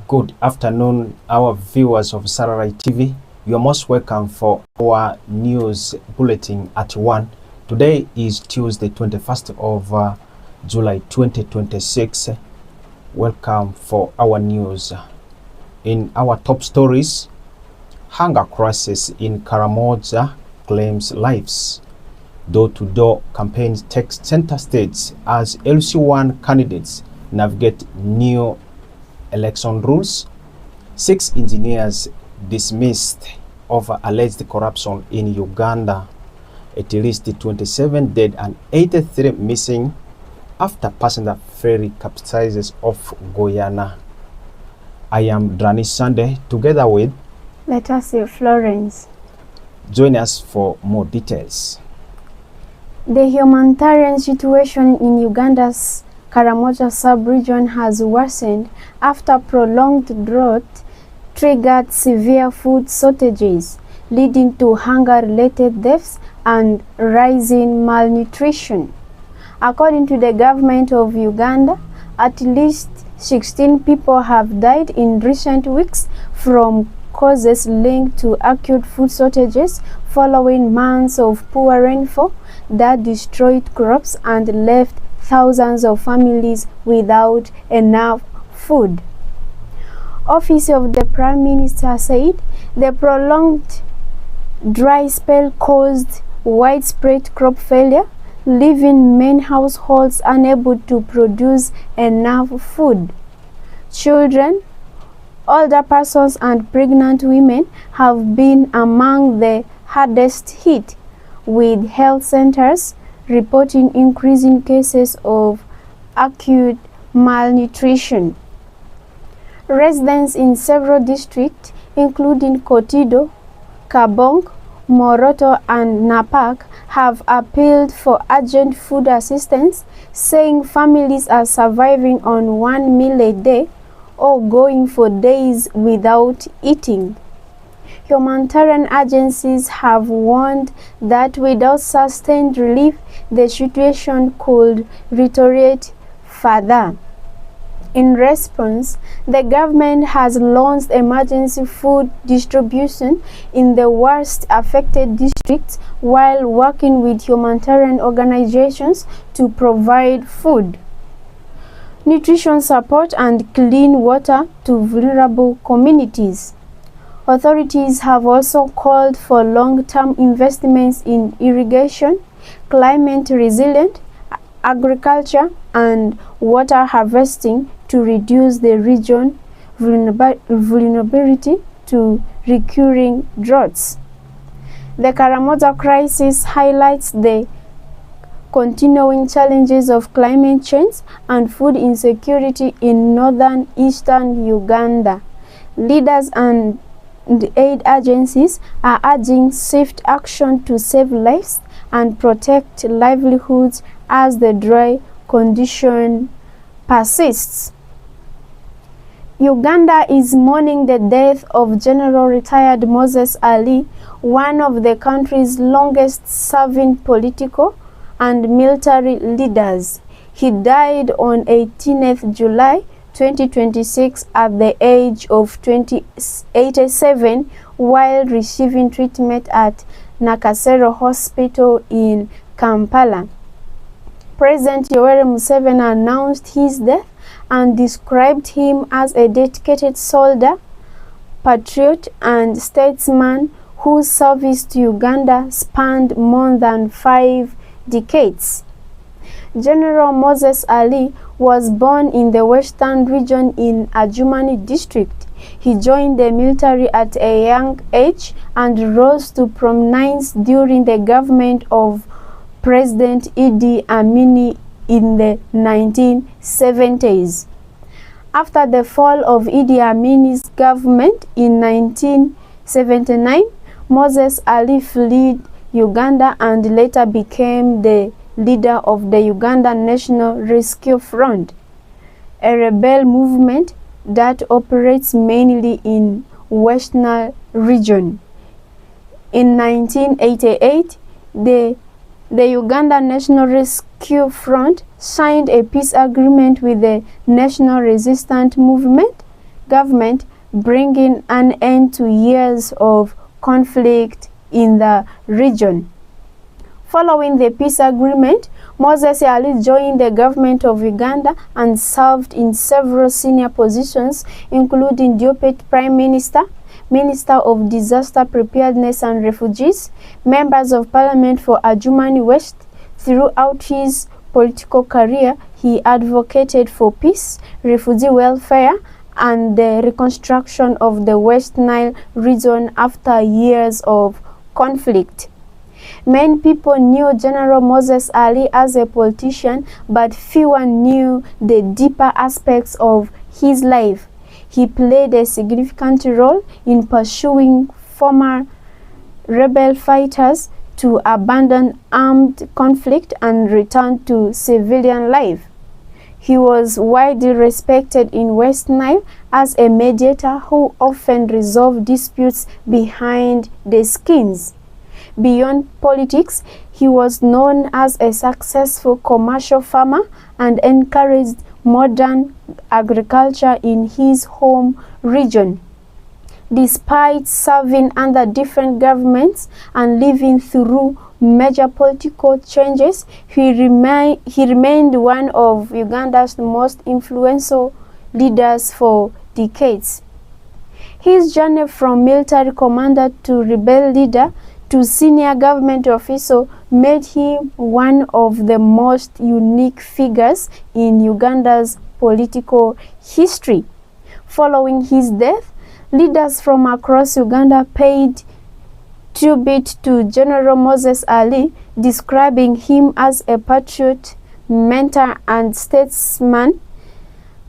Good afternoon, our viewers of Sararights TV. You are most welcome for our news bulletin at 1. Today is Tuesday, 21st of July 2026. Welcome for our news. In our top stories, hunger crisis in Karamoja claims lives. Door-to-door campaigns take center stage as LC1 candidates navigate new election rules. 6 engineers dismissed over alleged corruption in Uganda. At least 27 dead and 83 missing after passenger ferry capsizes off Guyana. I am Drani Sunday together with Letasi, Florence. Join us for more details. The humanitarian situation in Uganda's Karamoja sub-region has worsened after prolonged drought triggered severe food shortages, leading to hunger-related deaths and rising malnutrition. According to the government of Uganda, at least 16 people have died in recent weeks from causes linked to acute food shortages following months of poor rainfall that destroyed crops and left thousands of families without enough food. Office of the Prime Minister said the prolonged dry spell caused widespread crop failure, leaving many households unable to produce enough food. Children, older persons and pregnant women have been among the hardest hit, with health centers reporting increasing cases of acute malnutrition. Residents in several districts, including Kotido, Kabong, Moroto and Napak, have appealed for urgent food assistance, saying families are surviving on 1 meal a day or going for days without eating. Humanitarian agencies have warned that without sustained relief, the situation could deteriorate further. In response, the government has launched emergency food distribution in the worst affected districts while working with humanitarian organizations to provide food, nutrition support and clean water to vulnerable communities. Authorities have also called for long-term investments in irrigation, climate-resilient agriculture, and water harvesting to reduce the region's vulnerability to recurring droughts. The Karamoja crisis highlights the continuing challenges of climate change and food insecurity in northern eastern Uganda. Leaders and aid agencies are urging swift action to save lives and protect livelihoods as the dry condition persists. Uganda is mourning the death of General Retired Moses Ali, one of the country's longest-serving political and military leaders. He died on 18th July 2026 at the age of 87 while receiving treatment at Nakasero Hospital in Kampala. President Yoweri Museveni announced his death and described him as a dedicated soldier, patriot, and statesman whose service to Uganda spanned more than 5 decades. General Moses Ali was born in the Western region in Adjumani district. He joined the military at a young age and rose to prominence during the government of President Idi Amin in the 1970s. After the fall of Idi Amin's government in 1979, Moses Ali fled Uganda and later became the leader of the Ugandan National Rescue Front, a rebel movement that operates mainly in Western region. In 1988, the Ugandan National Rescue Front signed a peace agreement with the National Resistance Movement, government, bringing an end to years of conflict in the region. Following the peace agreement, Moses Ali joined the government of Uganda and served in several senior positions, including Deputy Prime Minister, Minister of Disaster Preparedness and Refugees, members of Parliament for Adjumani West. Throughout his political career, he advocated for peace, refugee welfare, and the reconstruction of the West Nile region after years of conflict. Many people knew General Moses Ali as a politician, but fewer knew the deeper aspects of his life. He played a significant role in pursuing former rebel fighters to abandon armed conflict and return to civilian life. He was widely respected in West Nile as a mediator who often resolved disputes behind the scenes. Beyond politics, he was known as a successful commercial farmer and encouraged modern agriculture in his home region. Despite serving under different governments and living through major political changes, he remained one of Uganda's most influential leaders for decades. His journey from military commander to rebel leader to senior government official made him one of the most unique figures in Uganda's political history. Following his death, leaders from across Uganda paid tribute to General Moses Ali, describing him as a patriot, mentor, and statesman.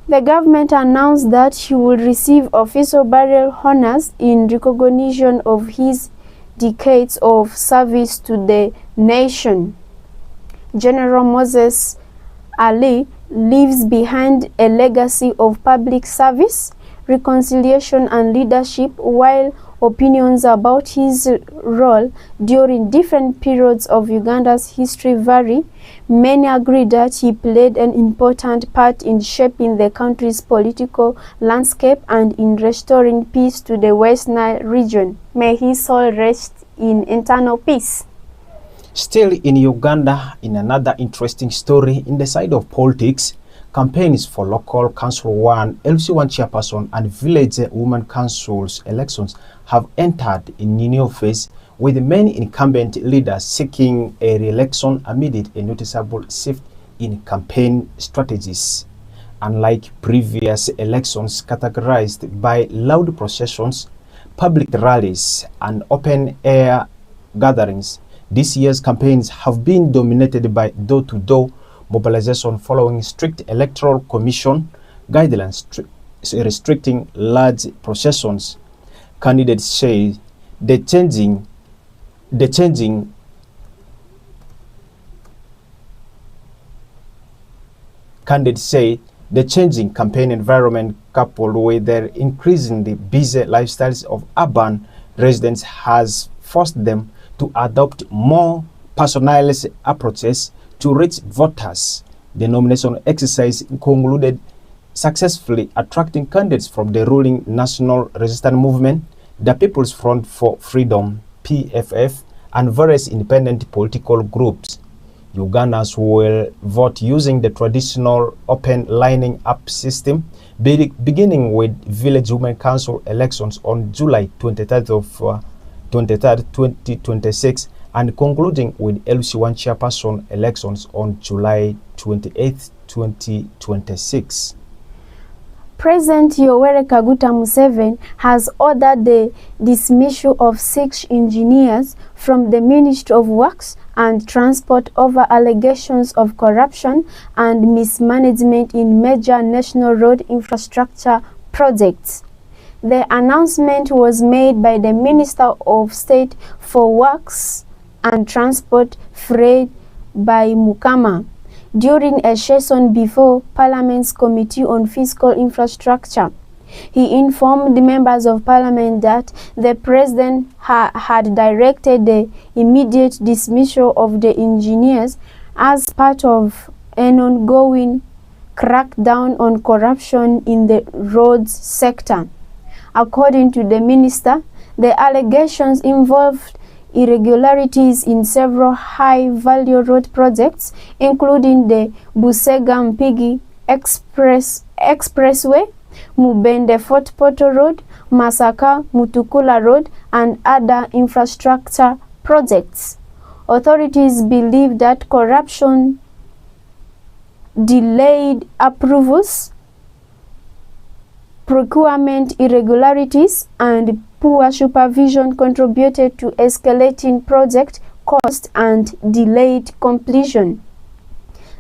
The government announced that he would receive official burial honors in recognition of his decades of service to the nation. General Moses Ali leaves behind a legacy of public service, reconciliation, and leadership. While opinions about his role during different periods of Uganda's history vary, many agree that he played an important part in shaping the country's political landscape and in restoring peace to the West Nile region. May his soul rest in eternal peace. Still in Uganda, in another interesting story in the side of politics, campaigns for local council 1, LC1 chairperson and village women councils elections have entered a new phase, with many incumbent leaders seeking a re-election amid a noticeable shift in campaign strategies. Unlike previous elections categorized by loud processions, public rallies, and open-air gatherings, this year's campaigns have been dominated by door-to-door mobilization following strict Electoral Commission guidelines restricting large processions. Candidates say the changing campaign environment, coupled with their increasingly busy lifestyles of urban residents, has forced them to adopt more personalized approaches to reach voters. The nomination exercise concluded successfully attracting candidates from the ruling National Resistance Movement, the People's Front for Freedom (PFF), and various independent political groups. Ugandans will vote using the traditional open lining up system, beginning with Village Women Council elections on July 23rd, 2026, and concluding with LC1 chairperson elections on July 28th, 2026. President Yoweri Kaguta Museveni has ordered the dismissal of 6 engineers from the Ministry of Works and Transport over allegations of corruption and mismanagement in major national road infrastructure projects. The announcement was made by the Minister of State for Works and Transport, Fred Mukama, during a session before Parliament's Committee on Fiscal Infrastructure. He informed the members of Parliament that the President had directed the immediate dismissal of the engineers as part of an ongoing crack down on corruption in the roads sector. According to the minister, the allegations involved irregularities in several high-value road projects, including the Busega-Mpigi Expressway, Mubende-Fort Portal Road, Masaka-Mutukula Road, and other infrastructure projects. Authorities believe that corruption, delayed approvals, procurement irregularities, and poor supervision contributed to escalating project cost and delayed completion.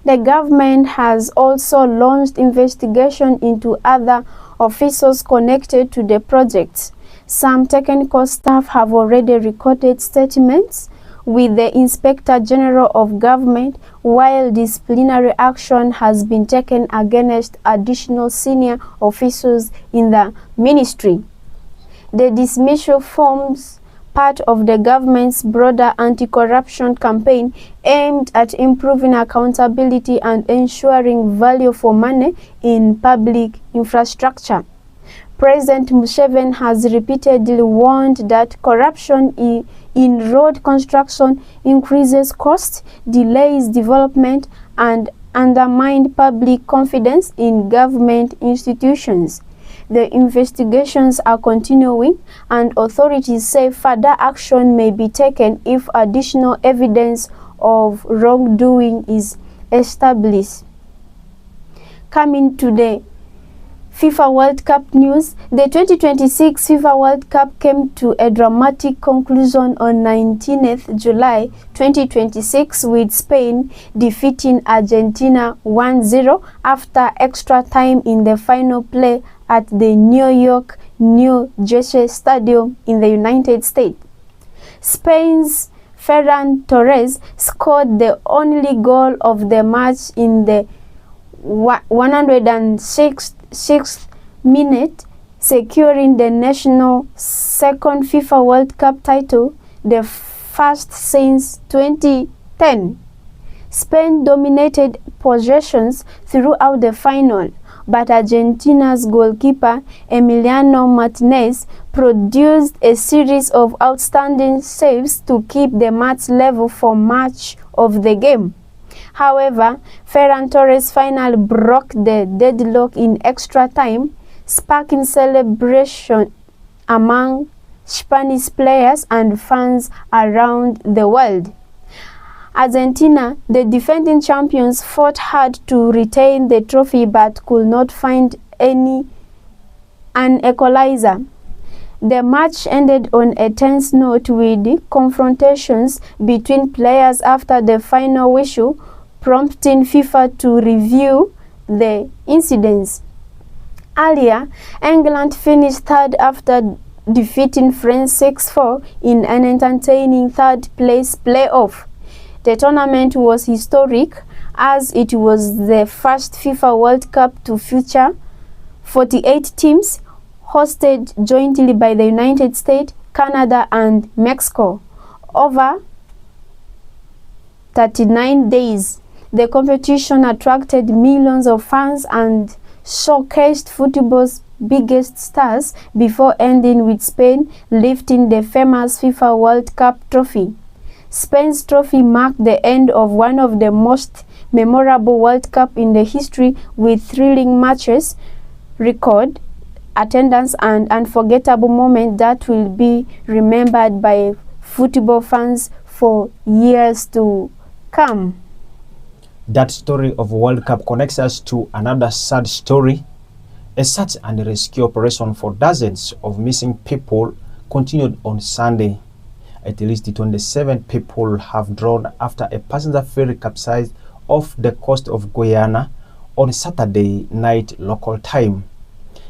The government has also launched investigation into other officials connected to the projects. Some technical staff have already recorded statements with the Inspector General of Government, while disciplinary action has been taken against additional senior officials in the ministry. The dismissal forms part of the government's broader anti-corruption campaign aimed at improving accountability and ensuring value for money in public infrastructure. President Museveni has repeatedly warned that corruption in road construction increases costs, delays development, and undermines public confidence in government institutions. The investigations are continuing, and authorities say further action may be taken if additional evidence of wrongdoing is established. Coming to the FIFA World Cup news, the 2026 FIFA World Cup came to a dramatic conclusion on 19th July 2026 with Spain defeating Argentina 1-0 after extra time in the final play at the New Jersey Stadium in the United States. Spain's Ferran Torres scored the only goal of the match in the 106th minute, securing the national second FIFA World Cup title, the first since 2010. Spain dominated possessions throughout the final, but Argentina's goalkeeper Emiliano Martinez produced a series of outstanding saves to keep the match level for much of the game. However, Ferran Torres' final broke the deadlock in extra time, sparking celebration among Spanish players and fans around the world. Argentina, the defending champions, fought hard to retain the trophy but could not find an equalizer. The match ended on a tense note with confrontations between players after the final whistle, prompting FIFA to review the incidents. Earlier, England finished third after defeating France 6-4 in an entertaining third-place playoff. The tournament was historic as it was the first FIFA World Cup to feature 48 teams, hosted jointly by the United States, Canada, and Mexico. Over 39 days, the competition attracted millions of fans and showcased football's biggest stars before ending with Spain lifting the famous FIFA World Cup trophy. Spain's trophy marked the end of one of the most memorable World Cup in the history, with thrilling matches, record attendance, and unforgettable moments that will be remembered by football fans for years to come. That story of World Cup connects us to another sad story. A search and rescue operation for dozens of missing people continued on Sunday. At least 27 people have drowned after a passenger ferry capsized off the coast of Guyana on Saturday night local time.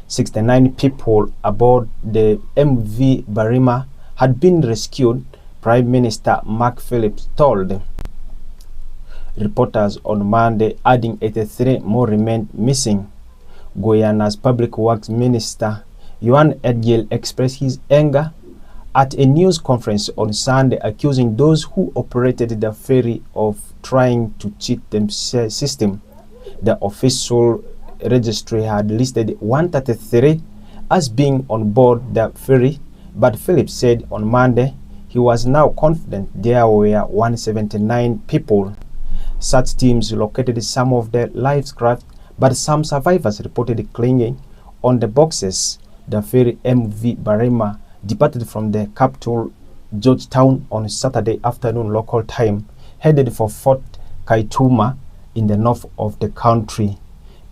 69 people aboard the MV Barima had been rescued, Prime Minister Mark Phillips told reporters on Monday, adding 83 more remained missing. Guyana's Public Works Minister Yohan Edgil expressed his anger at a news conference on Sunday, accusing those who operated the ferry of trying to cheat the system. The official registry had listed 133 as being on board the ferry, but Phillips said on Monday he was now confident there were 179 people. Search teams located some of the life craft, but some survivors reported clinging on the boxes. The ferry MV Barema departed from the capital Georgetown on Saturday afternoon local time, headed for Fort Kaituma in the north of the country.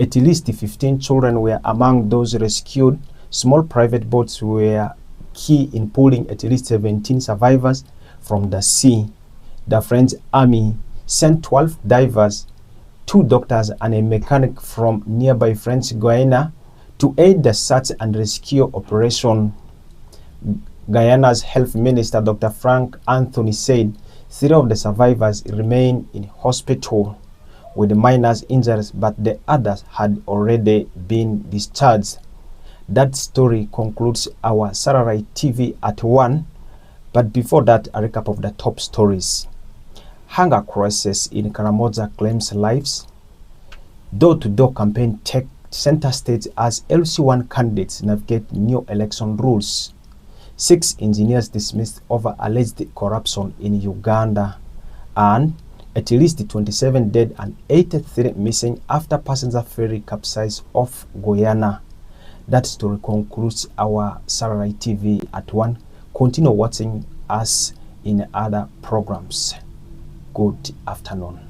At least 15 children were among those rescued. Small private boats were key in pulling at least 17 survivors from the sea. The French Army sent 12 divers, 2 doctors and a mechanic from nearby French Guiana to aid the search and rescue operation. Guyana's Health Minister Dr. Frank Anthony said 3 of the survivors remain in hospital with minor injuries, but the others had already been discharged. That story concludes our Sararights TV at 1. But before that, a recap of the top stories. Hunger crisis in Karamoja claims lives. Door-to-door campaign take center stage as LC1 candidates navigate new election rules. 6 engineers dismissed over alleged corruption in Uganda. And at least 27 dead and 83 missing after passenger ferry capsized off Guyana. That story concludes our Sararights TV at 1. Continue watching us in other programs. Good afternoon.